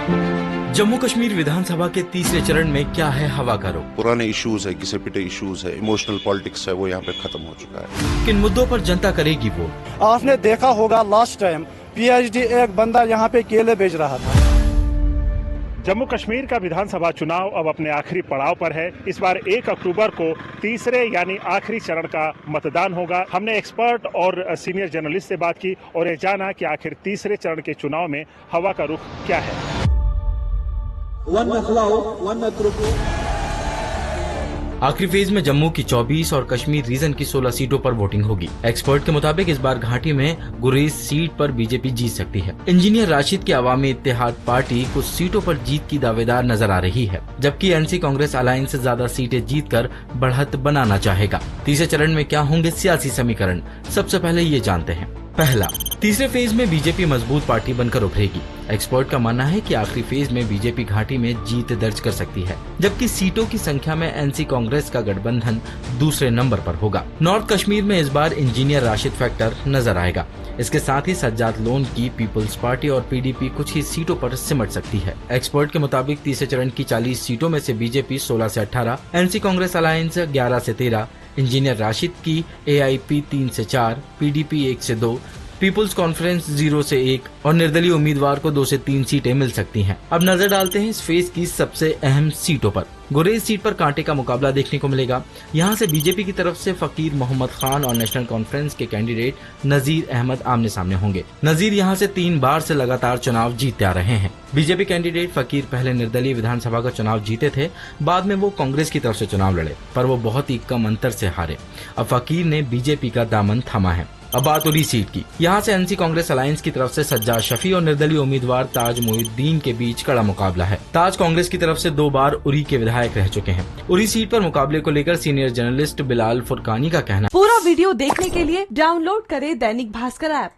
जम्मू कश्मीर विधानसभा के तीसरे चरण में क्या है हवा का रुख? पुराने इश्यूज है, घिसे पिटे इश्यूज है, इमोशनल पॉलिटिक्स है, वो यहाँ पे खत्म हो चुका है। किन मुद्दों पर जनता करेगी वोट? आपने देखा होगा लास्ट टाइम पीएचडी एक बंदा यहाँ पे केले बेच रहा था। जम्मू कश्मीर का विधानसभा चुनाव अब अपने आखिरी पड़ाव पर है। इस बार 1 अक्टूबर को तीसरे यानी आखिरी चरण का मतदान होगा। हमने एक्सपर्ट और सीनियर जर्नलिस्ट से बात की और ये जाना कि आखिर तीसरे चरण के चुनाव में हवा का रुख क्या है। आखिरी फेज में जम्मू की 24 और कश्मीर रीजन की 16 सीटों पर वोटिंग होगी। एक्सपर्ट के मुताबिक इस बार घाटी में गुरेज सीट पर बीजेपी जीत सकती है। इंजीनियर राशिद की अवामी इत्तेहाद पार्टी कुछ सीटों पर जीत की दावेदार नजर आ रही है, जबकि एनसी कांग्रेस अलायंस से ज्यादा सीटें जीतकर बढ़त बनाना चाहेगा। तीसरे चरण में क्या होंगे सियासी समीकरण, सबसे पहले ये जानते हैं। पहला, तीसरे फेज में बीजेपी मजबूत पार्टी बनकर उभरेगी। एक्सपर्ट का मानना है कि आखिरी फेज में बीजेपी घाटी में जीत दर्ज कर सकती है, जबकि सीटों की संख्या में एनसी कांग्रेस का गठबंधन दूसरे नंबर पर होगा। नॉर्थ कश्मीर में इस बार इंजीनियर राशिद फैक्टर नजर आएगा। इसके साथ ही सज्जाद लोन की पीपल्स पार्टी और पीडीपी कुछ ही सीटों पर सिमट सकती है। एक्सपर्ट के मुताबिक तीसरे चरण की 40 सीटों में से बीजेपी 16 से 18, एनसी कांग्रेस अलायंस 11 से 13, इंजीनियर राशिद की एआईपी 3 से 4, पीडीपी 1 से 2, पीपुल्स कॉन्फ्रेंस 0 से 1 और निर्दलीय उम्मीदवार को 2 से 3 सीटें मिल सकती हैं। अब नजर डालते हैं इस फेज की सबसे अहम सीटों पर। गुरेज सीट पर कांटे का मुकाबला देखने को मिलेगा। यहाँ से बीजेपी की तरफ से फकीर मोहम्मद खान और नेशनल कॉन्फ्रेंस के कैंडिडेट नजीर अहमद आमने सामने होंगे। नजीर यहाँ से 3 बार से लगातार चुनाव जीतते आ रहे हैं। बीजेपी कैंडिडेट फकीर पहले निर्दलीय विधानसभा का चुनाव जीते थे, बाद में वो कांग्रेस की तरफ से चुनाव लड़े, पर वो बहुत ही कम अंतर से हारे। अब फकीर ने बीजेपी का दामन थामा है। अब बात उरी सीट की। यहाँ से एनसी कांग्रेस अलायंस की तरफ से सज्जाद शफी और निर्दलीय उम्मीदवार ताज मोहिउद्दीन के बीच कड़ा मुकाबला है। ताज कांग्रेस की तरफ से 2 बार उरी के विधायक रह चुके हैं। उरी सीट पर मुकाबले को लेकर सीनियर जर्नलिस्ट बिलाल फुरकानी का कहना। पूरा वीडियो देखने के लिए डाउनलोड करें दैनिक भास्कर ऐप।